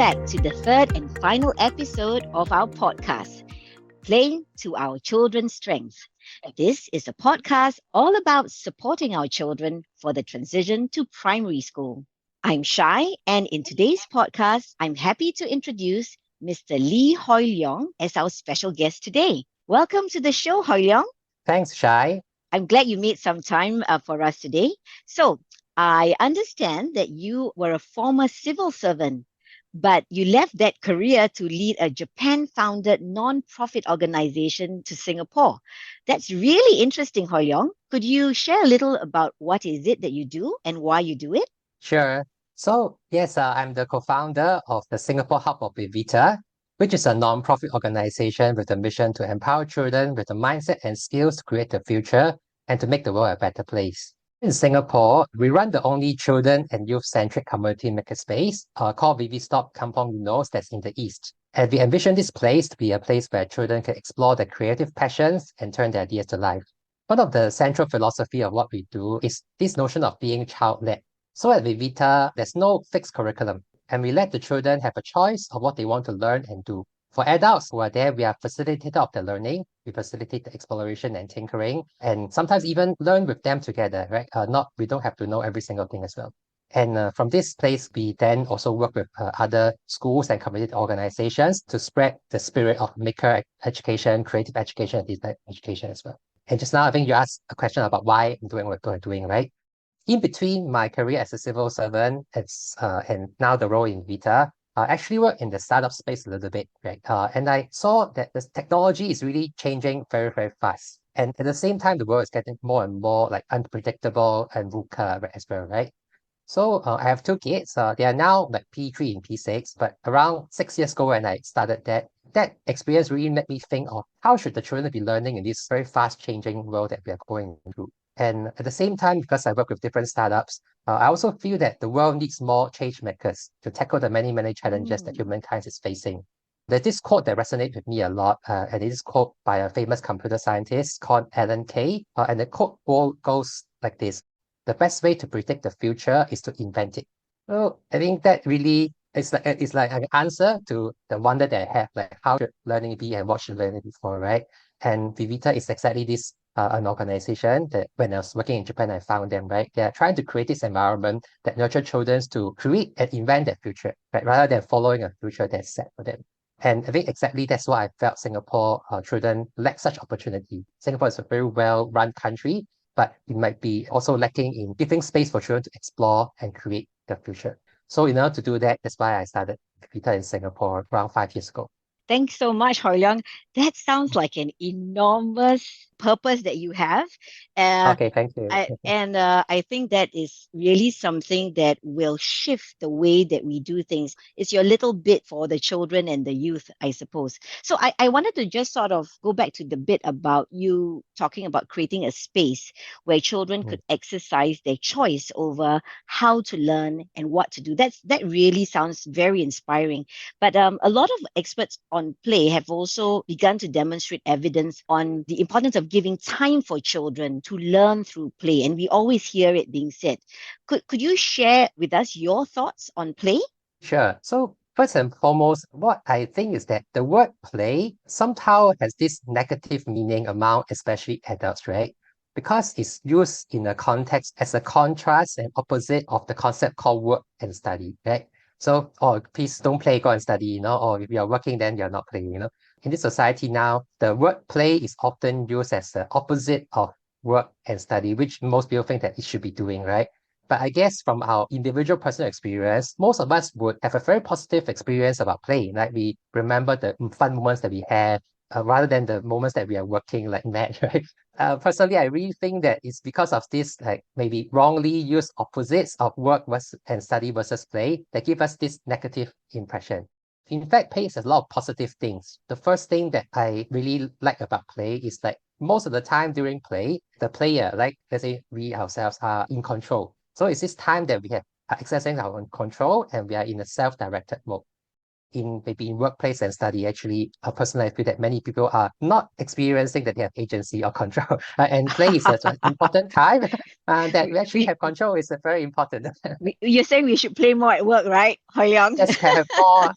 back to the third and final episode of our podcast, Playing to Our Children's Strengths. This is a podcast all about supporting our children for the transition to primary school. I'm Shai, and in today's podcast, I'm happy to introduce Mr. Lee Hoi Leong as our special guest today. Welcome to the show, Hoi Leong. Thanks, Shai. I'm glad you made some time for us today. So, I understand that you were a former civil servant, but you left that career to lead a Japan-founded non-profit organization to Singapore. That's really interesting, Hoi Leong. Could you share a little about what is it that you do and why you do it? Sure. So, yes, I'm the co-founder of the Singapore Hub of VIVITA, which is a non-profit organization with a mission to empower children with the mindset and skills to create the future and to make the world a better place. In Singapore, we run the only children and youth-centric community makerspace called ViviStop Kampong Eunos that's in the east. And we envision this place to be a place where children can explore their creative passions and turn their ideas to life. One of the central philosophy of what we do is this notion of being child-led. So at Vivita, there's no fixed curriculum, and we let the children have a choice of what they want to learn and do. For adults who are there, we are facilitator of the learning. We facilitate the exploration and tinkering, and sometimes even learn with them together, right? We don't have to know every single thing as well. And from this place, we then also work with other schools and community organizations to spread the spirit of maker education, creative education, and design education as well. And just now, I think you asked a question about why I'm doing what I'm doing, right? In between my career as a civil servant and now the role in Vita, I actually work in the startup space a little bit, right? And I saw that the technology is really changing very, very fast. And at the same time, the world is getting more and more like unpredictable and VUCA as well, right? So I have two kids. They are now like P3 and P6, but around 6 years ago when I started that experience really made me think of how should the children be learning in this very fast changing world that we are going through. And at the same time, because I work with different startups, I also feel that the world needs more change makers to tackle the many, many challenges that humankind is facing. There's this quote that resonates with me a lot, and it is quote by a famous computer scientist called Alan Kay. And the quote goes like this: "The best way to predict the future is to invent it." So I think that really it's like an answer to the wonder that I have, like how should learning be and what should learning be for, right? And Vivita is exactly this an organization that when I was working in Japan, I found them, right? They're trying to create this environment that nurture children to create and invent their future, right? Rather than following a future that's set for them. And I think exactly that's why I felt Singapore children lack such opportunity. Singapore is a very well-run country, but it might be also lacking in giving space for children to explore and create their future. So in order to do that, that's why I started VITA in Singapore around 5 years ago. Thanks so much, Hoi Leong. That sounds like an enormous purpose that you have. Okay, thank you. I think that is really something that will shift the way that we do things. It's your little bit for the children and the youth, I suppose. So I wanted to just sort of go back to the bit about you talking about creating a space where children could exercise their choice over how to learn and what to do. That really sounds very inspiring. But a lot of experts on play have also begun to demonstrate evidence on the importance of giving time for children to learn through play. And we always hear it being said. Could you share with us your thoughts on play? Sure. So first and foremost, what I think is that the word play somehow has this negative meaning among especially adults, right? Because it's used in a context as a contrast and opposite of the concept called work and study, right? So, oh, please don't play, go and study, or if you're working, then you're not playing. In this society now, the word play is often used as the opposite of work and study, which most people think that it should be doing, right? But I guess from our individual personal experience, most of us would have a very positive experience about play. Like we remember the fun moments that we have, rather than the moments that we are working like mad, right? Personally, I really think that it's because of this, like maybe wrongly used opposites of work and study versus play that give us this negative impression. In fact, play has a lot of positive things. The first thing that I really like about play is like most of the time during play, the player, like let's say we ourselves are in control. So it's this time that we have accessing our own control and we are in a self-directed mode. maybe in workplace and study, actually, personally, I feel that many people are not experiencing that they have agency or control. And play is an important time that we actually We, have control is very important. you're saying we should play more at work, right, Hoi Leong? Just can have more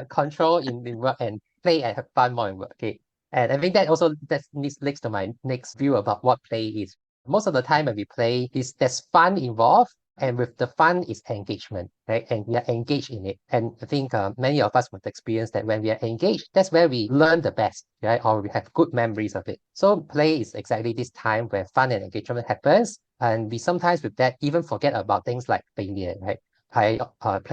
control in work and play and have fun more in work. Okay. And I think that also that leads to my next view about what play is. Most of the time when we play, is there's fun involved, and with the fun is engagement, right? And we are engaged in it. And I think many of us would experience that when we are engaged, that's where we learn the best, right? Or we have good memories of it. So play is exactly this time where fun and engagement happens. And we sometimes with that even forget about things like failure, right? I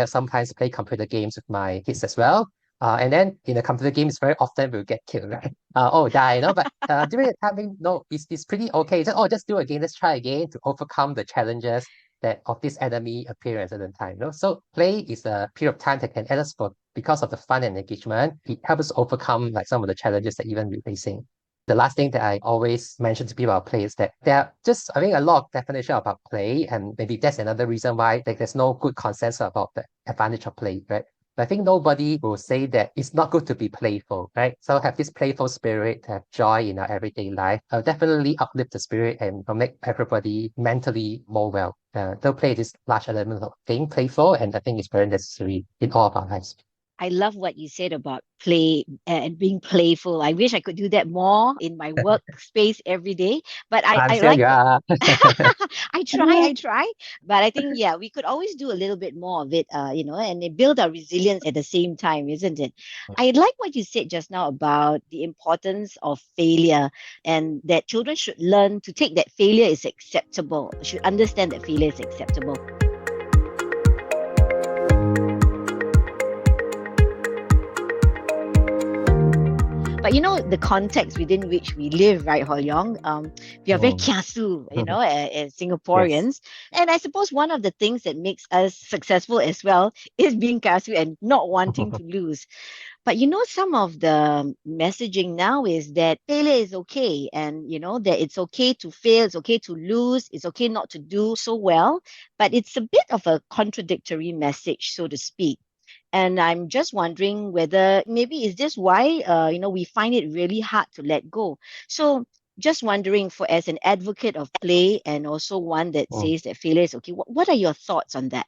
sometimes play computer games with my kids as well. And then in the computer games, very often we'll get killed, right? Die, But during the time, no, it's pretty okay. Just do again, let's try again to overcome the challenges that of this enemy appearance at the time. So play is a period of time that can add us for because of the fun and engagement. It helps us overcome like some of the challenges that even we're facing. The last thing that I always mention to people about play is that there are just, I think, a lot of definition about play, and maybe that's another reason why like, there's no good consensus about the advantage of play, right? But I think nobody will say that it's not good to be playful, right? So have this playful spirit, have joy in our everyday life, definitely uplift the spirit and will make everybody mentally more well. So play this large element of being playful, and I think it's very necessary in all of our lives. I love what you said about play and being playful. I wish I could do that more in my workspace every day. But I'm I sure like you what are. I try. But I think, yeah, we could always do a little bit more of it, and it build our resilience at the same time, isn't it? I like what you said just now about the importance of failure and that children should learn to take that failure is acceptable, should understand that failure is acceptable. But the context within which we live, right, Hoi Leong? We are very Mm. kiasu, as Yes. Singaporeans. And I suppose one of the things that makes us successful as well is being kiasu and not wanting to lose. But some of the messaging now is that failure is okay, and that it's okay to fail, it's okay to lose, it's okay not to do so well. But it's a bit of a contradictory message, so to speak. And I'm just wondering whether maybe is this why we find it really hard to let go. So just wondering, for as an advocate of play and also one that Mm. says that failure is okay, what are your thoughts on that?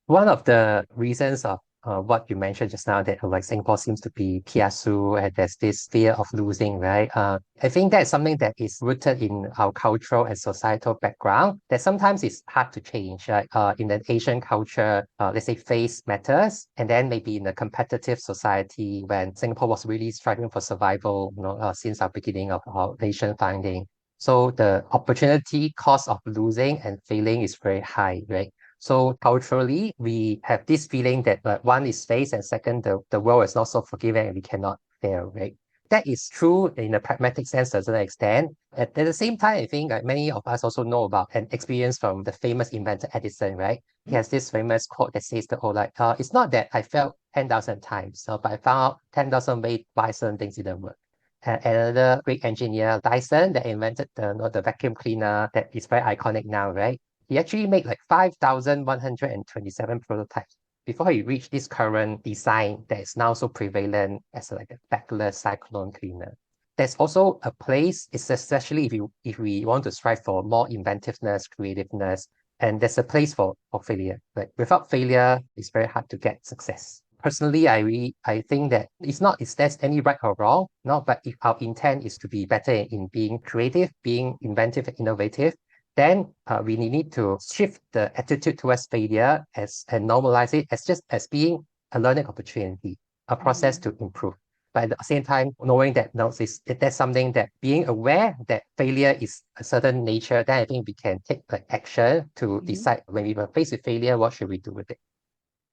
One of the reasons of what you mentioned just now that like Singapore seems to be kiasu and there's this fear of losing, right? I think that's something that is rooted in our cultural and societal background that sometimes it's hard to change. Right? In an Asian culture, let's say face matters, and then maybe in a competitive society when Singapore was really striving for survival, since our beginning of our nation founding. So the opportunity cost of losing and failing is very high, right? So culturally, we have this feeling that one is face and second, the world is not so forgiving and we cannot fail, right? That is true in a pragmatic sense to a certain extent. At the same time, I think many of us also know about an experience from the famous inventor Edison, right? He has this famous quote that says that, it's not that I failed 10,000 times, but I found out 10,000 ways why certain things didn't work. And another great engineer, Dyson, that invented the vacuum cleaner that is very iconic now, right? He actually made like 5,127 prototypes before he reached this current design that is now so prevalent as like a backless cyclone cleaner. There's also a place, especially if we want to strive for more inventiveness, creativeness, and there's a place for failure. But without failure, it's very hard to get success. Personally, I think that it's not is there's any right or wrong, no, but if our intent is to be better in being creative, being inventive and innovative, then we need to shift the attitude towards failure and normalize it as just as being a learning opportunity, a process Mm-hmm. to improve. But at the same time, knowing that that's something that being aware that failure is a certain nature, then I think we can take like action to Mm-hmm. decide when we were faced with failure, what should we do with it?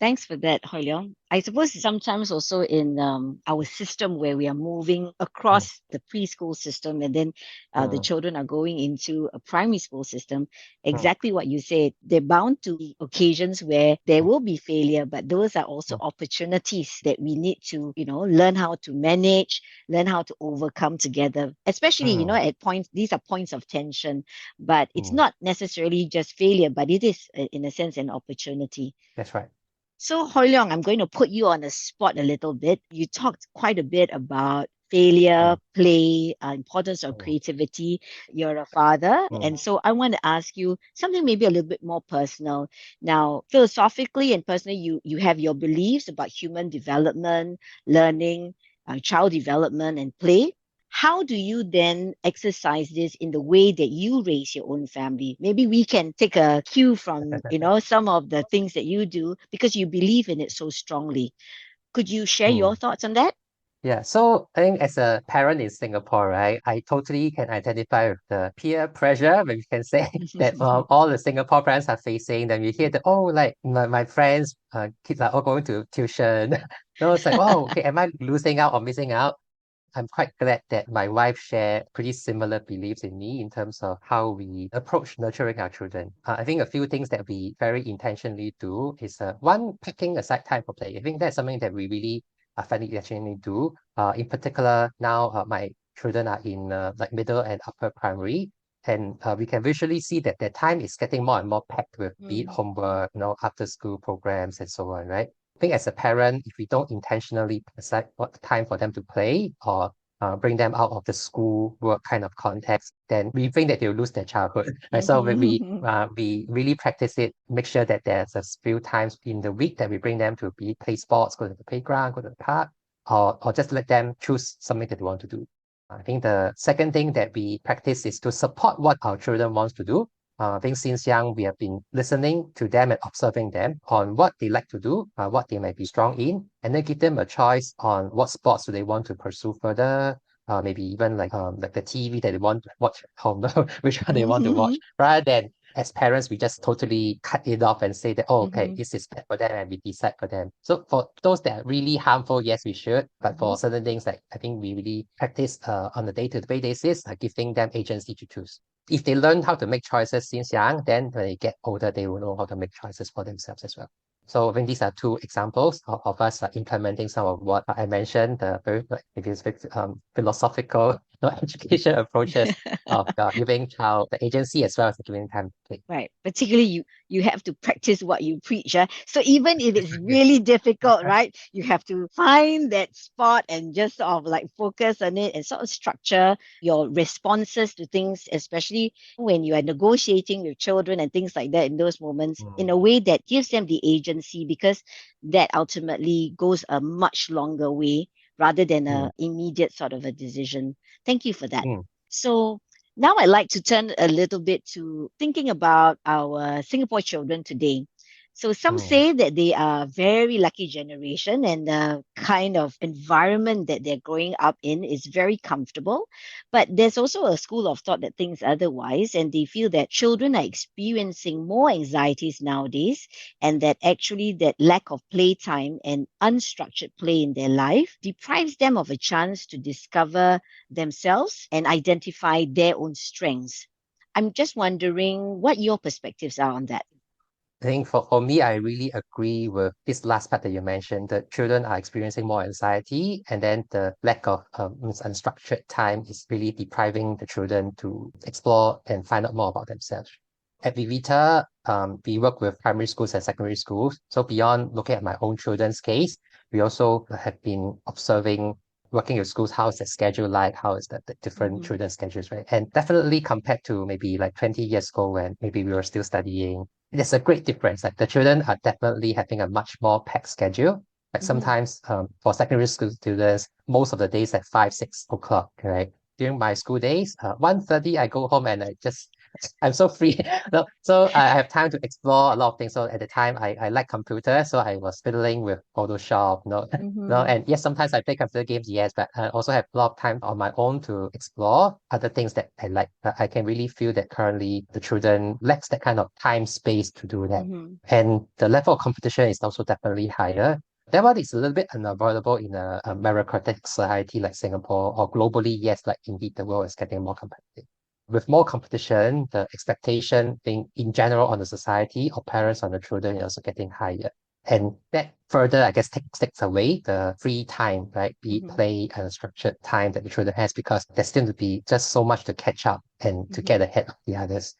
Thanks for that, Hoi Leong. I suppose sometimes also in our system where we are moving Mm, across the preschool system and then the mm, children are going into a primary school system, mm, exactly what you said. They're bound to be occasions where there mm, will be failure, but those are also mm, opportunities that we need to, learn how to manage, learn how to overcome together. Especially, mm, at points, these are points of tension, but it's mm. not necessarily just failure, but it is, in a sense, an opportunity. That's right. So, Hoi Leong, I'm going to put you on the spot a little bit. You talked quite a bit about failure, Mm, play, importance of mm, creativity. You're a father. mm, And so I want to ask you something maybe a little bit more personal. Now, philosophically and personally, you have your beliefs about human development, learning, child development, and play. How do you then exercise this in the way that you raise your own family? Maybe we can take a cue from, some of the things that you do because you believe in it so strongly. Could you share your mm. thoughts on that? Yeah, so I think as a parent in Singapore, right, I totally can identify with the peer pressure, maybe you can say that all the Singapore parents are facing. Then you hear that, oh, like my friends, kids are all going to tuition. So it's like, oh, okay, am I losing out or missing out? I'm quite glad that my wife shared pretty similar beliefs in me in terms of how we approach nurturing our children. I think a few things that we very intentionally do is one, picking aside time for play. I think that's something that we really find intentionally do. In particular, now my children are in like middle and upper primary, and we can visually see that their time is getting more and more packed with be it Mm, homework, after school programs and so on, right? I think as a parent, if we don't intentionally put aside what time for them to play or bring them out of the school work kind of context, then we think that they'll lose their childhood. Right? So when mhm, we really practice it, make sure that there's a few times in the week that we bring them to be play sports, go to the playground, go to the park, or just let them choose something that they want to do. I think the second thing that we practice is to support what our children wants to do. I think since young, we have been listening to them and observing them on what they like to do, what they might be strong in, and then give them a choice on what sports do they want to pursue further. Maybe even like the TV that they want to watch at home, which one they want to watch, mhm, rather than as parents, we just totally cut it off and say that, oh, okay, mhm, this is bad for them and we decide for them. So for those that are really harmful, yes, we should. But mhm. for certain things, like I think we really practice on a day-to-day basis, giving them agency to choose. If they learn how to make choices since young, then when they get older, they will know how to make choices for themselves as well. So I think these are two examples of us implementing some of what I mentioned, the very like maybe it's very, philosophical education approaches of giving child the agency as well as giving time to play. Right. Particularly you have to practice what you preach. So even if it's really difficult, right, you have to find that spot and just sort of like focus on it and sort of structure your responses to things, especially when you are negotiating with children and things like that in those moments, in a Mm, way that gives them the agency because that ultimately goes a much longer way rather than mm, a immediate sort of a decision. Thank you for that. mm, So now I'd like to turn a little bit to thinking about our Singapore children today. So some mm, say that they are very lucky generation and the kind of environment that they're growing up in is very comfortable. But there's also a school of thought that thinks otherwise, and they feel that children are experiencing more anxieties nowadays, and that actually that lack of playtime and unstructured play in their life deprives them of a chance to discover themselves and identify their own strengths. I'm just wondering what your perspectives are on that. I think for me, I really agree with this last part that you mentioned. The children are experiencing more anxiety, and then the lack of unstructured time is really depriving the children to explore and find out more about themselves. At Vivita, we work with primary schools and secondary schools. So beyond looking at my own children's case, we also have been observing working with schools, how is the schedule like, how is the different Mm-hmm. children's schedules, right? And definitely compared to maybe like 20 years ago when maybe we were still studying, there's a great difference. Like the children are definitely having a much more packed schedule. Like Mm-hmm. sometimes for secondary school students, most of the days at 5, 6 o'clock, right? During my school days, 1:30 I go home and I'm so free. So I have time to explore a lot of things. So at the time I like computer, so I was fiddling with Photoshop, Mm-hmm. and yes, sometimes I play computer games, yes, but I also have a lot of time on my own to explore other things that I like. But I can really feel that currently the children lacks that kind of time space to do that. Mm-hmm. And the level of competition is also definitely higher. That one is a little bit unavoidable in a meritocratic society like Singapore or globally. Yes, like indeed the world is getting more competitive. With more competition, the expectation being in general on the society or parents on the children is also getting higher. And that further, I guess, takes away the free time, right? Be it Mm-hmm. play and structured time that the children has because there's still to be just so much to catch up and to Mm-hmm. get ahead of the others.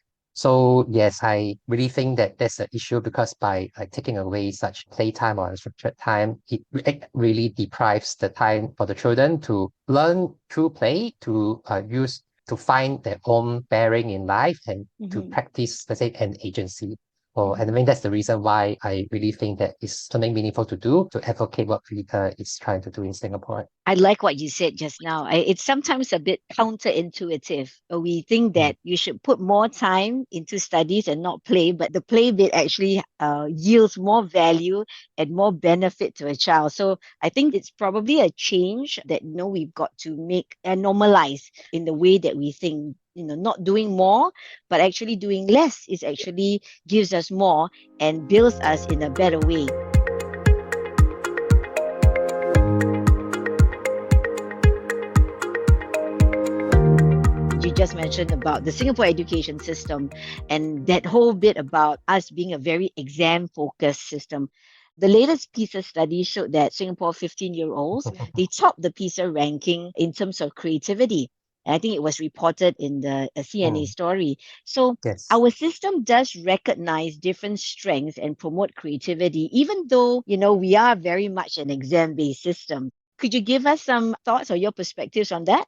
So yes, I really think that that's an issue because by like taking away such playtime or unstructured time, it really deprives the time for the children to learn through play, to use to find their own bearing in life and to Mm-hmm. practice, let's say, an agency. Or and I Mm-hmm. mean that's the reason why I really think that it's something meaningful to do to advocate what Vita is trying to do in Singapore. I like what you said just now. It's sometimes a bit counterintuitive. We think Mm. that you should put more time into studies and not play, but the play bit actually yields more value and more benefit to a child. So I think it's probably a change that we've got to make and normalize in the way that we think. Not doing more, but actually doing less is actually gives us more and builds us in a better way. You just mentioned about the Singapore education system and that whole bit about us being a very exam focused system. The latest PISA study showed that Singapore 15-year-olds, they top the PISA ranking in terms of creativity. And I think it was reported in the CNA Mm. story. So Yes. our system does recognize different strengths and promote creativity, even though, we are very much an exam-based system. Could you give us some thoughts or your perspectives on that?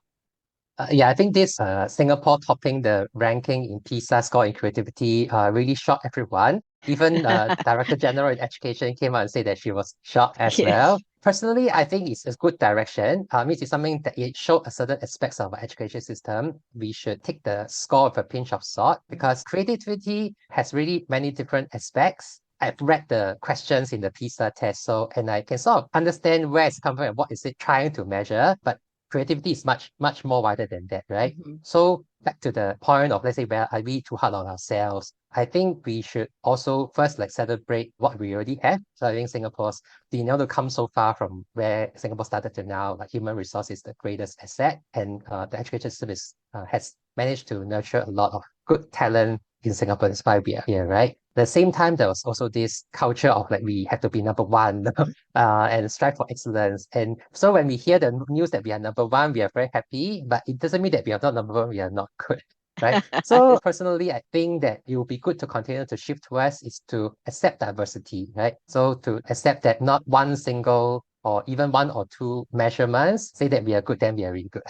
Yeah, I think this Singapore topping the ranking in PISA score in creativity really shocked everyone. Even Director General in Education came out and said that she was shocked as well. Yes. Personally, I think it's a good direction. Means it's something that it showed a certain aspects of our education system. We should take the score with a pinch of salt because creativity has really many different aspects. I've read the questions in the PISA test, so and I can sort of understand where it's coming from and what is it trying to measure. But creativity is much more wider than that, right? Mhm. So back to the point of, let's say, where are we too hard on ourselves? I think we should also first like celebrate what we already have. So I think Singapore's being able to come so far from where Singapore started to now, like human resource is the greatest asset, and the education system has managed to nurture a lot of good talent in Singapore. That's why we are here, right? At the same time, there was also this culture of like we have to be number one, and strive for excellence. And so when we hear the news that we are number one, we are very happy, but it doesn't mean that we are not number one, we are not good. Right. So personally, I think that it will be good to continue to shift towards is to accept diversity, right? So to accept that not one single or even one or two measurements say that we are good, then we are really good.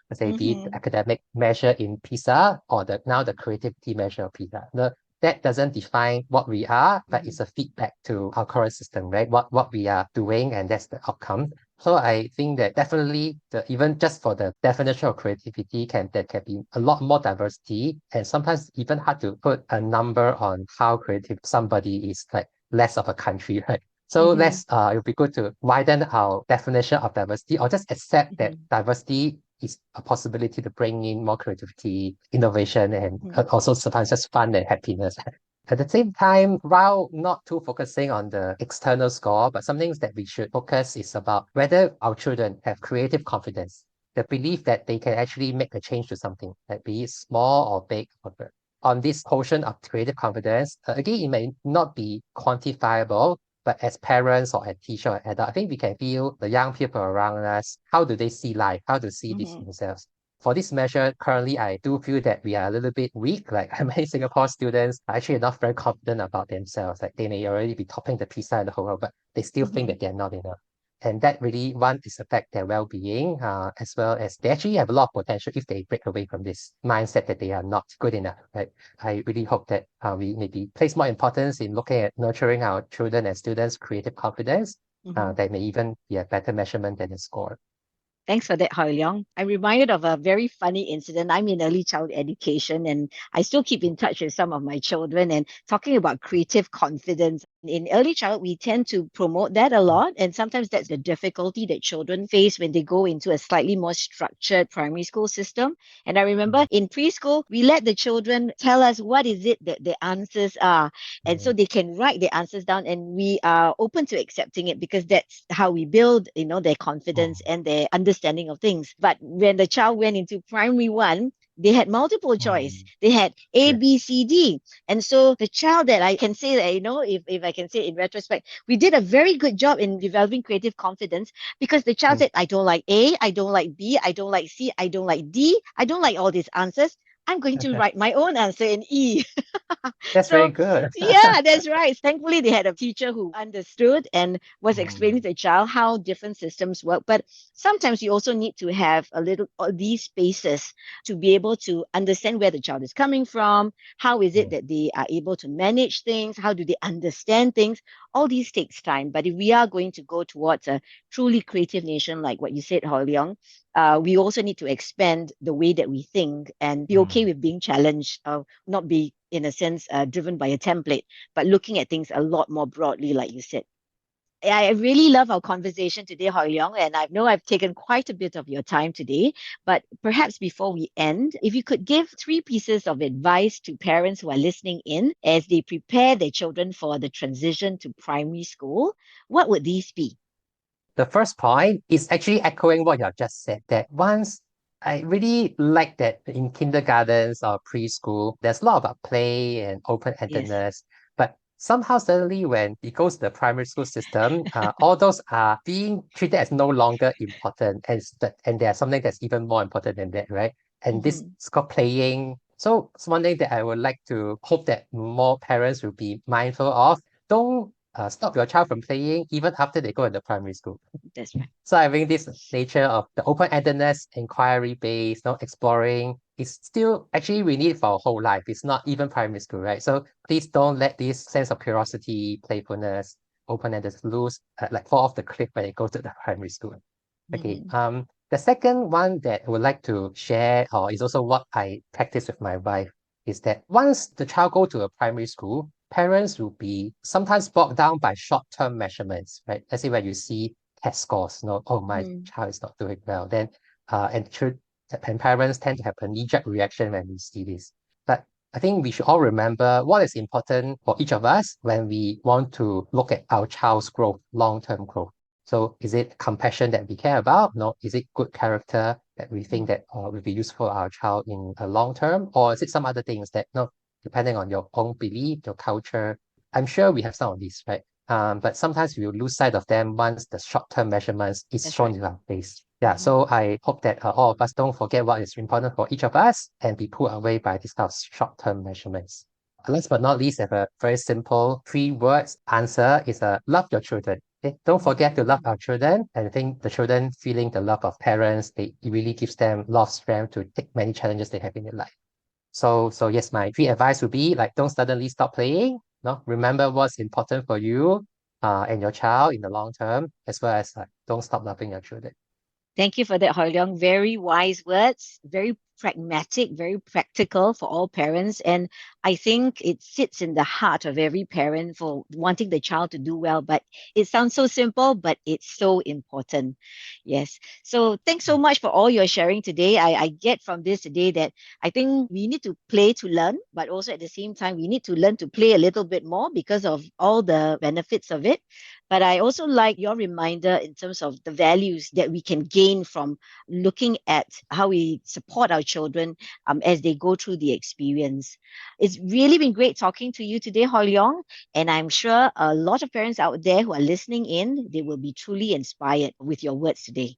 Let's say be it the Mhm. academic measure in PISA or the creativity measure of PISA. That doesn't define what we are, but it's Mhm. a feedback to our current system, right? What we are doing, and that's the outcome. So I think that definitely the even just for the definition of creativity there can be a lot more diversity and sometimes even hard to put a number on how creative somebody is like less of a country, right? So Mhm. it would be good to widen our definition of diversity or just accept that Mhm. diversity is a possibility to bring in more creativity, innovation, and Mhm. also sometimes just fun and happiness. At the same time, while not too focusing on the external score, but some things that we should focus is about whether our children have creative confidence, the belief that they can actually make a change to something, like be it small or big. On this quotient of creative confidence, again, it may not be quantifiable, but as parents or as teacher or adult, I think we can feel the young people around us, how do they see life? How do they see this Mhm. themselves? For this measure, currently, I do feel that we are a little bit weak. Like many Singapore students are actually not very confident about themselves. Like they may already be topping the PISA in the whole world, but they still think Mhm. that they're not enough. And that really, one, is affect their well-being, as well as they actually have a lot of potential if they break away from this mindset that they are not good enough, right? I really hope that we maybe place more importance in looking at nurturing our children and students' creative confidence. Mhm. That may even be a better measurement than the score. Thanks for that, Hoi Leong. I'm reminded of a very funny incident. I'm in early child education and I still keep in touch with some of my children and talking about creative confidence. In early child, we tend to promote that a lot. And sometimes that's the difficulty that children face when they go into a slightly more structured primary school system. And I remember in preschool, we let the children tell us what is it that the answers are. And so Mm, they can write the answers down and we are open to accepting it because that's how we build, their confidence mm, and their understanding of things. But when the child went into primary one, they had multiple choice. mm. They had A, Yeah. B, C, D. And so the child that I can say that, if I can say in retrospect, we did a very good job in developing creative confidence because the child Mm, said, I don't like A, I don't like B, I don't like C, I don't like D, I don't like all these answers. I'm going to write my own answer in E. That's very So, good. yeah, that's right. Thankfully, they had a teacher who understood and was explaining Mm, to the child how different systems work. But sometimes you also need to have a little these spaces to be able to understand where the child is coming from. How is it mm, that they are able to manage things? How do they understand things? All these takes time. But if we are going to go towards a truly creative nation, like what you said, Hoi Leong, we also need to expand the way that we think and be okay mm. with being challenged, not be, in a sense, driven by a template, but looking at things a lot more broadly, like you said. I really love our conversation today, Hoi Leong, and I know I've taken quite a bit of your time today. But perhaps before we end, if you could give three pieces of advice to parents who are listening in as they prepare their children for the transition to primary school, what would these be? The first point is actually echoing what you have just said, that once I really like that in kindergartens or preschool, there's a lot about play and Yes. open-endedness. But somehow suddenly when it goes to the primary school system, all those are being treated as no longer important. And there's something that's even more important than that, right? And this Hmm. is called playing. So it's one thing that I would like to hope that more parents will be mindful of. Don't stop your child from playing even after they go into primary school. That's right. So I think this nature of the open-endedness, inquiry-based, exploring is still actually we need for our whole life. It's not even primary school, right? So please don't let this sense of curiosity, playfulness, open-endedness lose, like fall off the cliff when it goes to the primary school. Okay. Hmm. The second one that I would like to share, or is also what I practice with my wife, is that once the child go to a primary school, parents will be sometimes bogged down by short-term measurements, right? Let's say when you see test scores, oh, my Hmm. child is not doing well, then and parents tend to have a knee-jerk reaction when we see this. But I think we should all remember what is important for each of us when we want to look at our child's growth, long-term growth. So is it compassion that we care about? No. Is it good character that we think that will be useful for our child in a long term? Or is it some other things that, no, depending on your own belief, your culture? I'm sure we have some of these, right? But sometimes we will lose sight of them once the short-term measurements is That's shown right. in our face. Yeah, Hmm. so I hope that all of us don't forget what is important for each of us and be pulled away by these kind of short-term measurements. Last but not least, I have a very simple three words answer is love your children. Okay? Don't forget to love Hmm. our children. And I think the children feeling the love of parents, it really gives them a lot of strength to take many challenges they have in their life. So yes, my three advice would be like don't suddenly stop playing. No, remember what's important for you and your child in the long term, as well as like don't stop loving your children. Thank you for that, Hoi Leong. Very wise words, very pragmatic, very practical for all parents. And I think it sits in the heart of every parent for wanting the child to do well. But it sounds so simple, but it's so important. Yes. So thanks so much for all your sharing today. I get from this today that I think we need to play to learn, but also at the same time, we need to learn to play a little bit more because of all the benefits of it. But I also like your reminder in terms of the values that we can gain from looking at how we support our children as they go through the experience. It's really been great talking to you today, Hoi Leong, and I'm sure a lot of parents out there who are listening in, they will be truly inspired with your words today.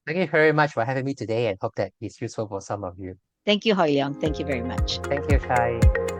Thank you very much for having me today and hope that it's useful for some of you. Thank you, Hoi Leong. Thank you very much. Thank you, Shai.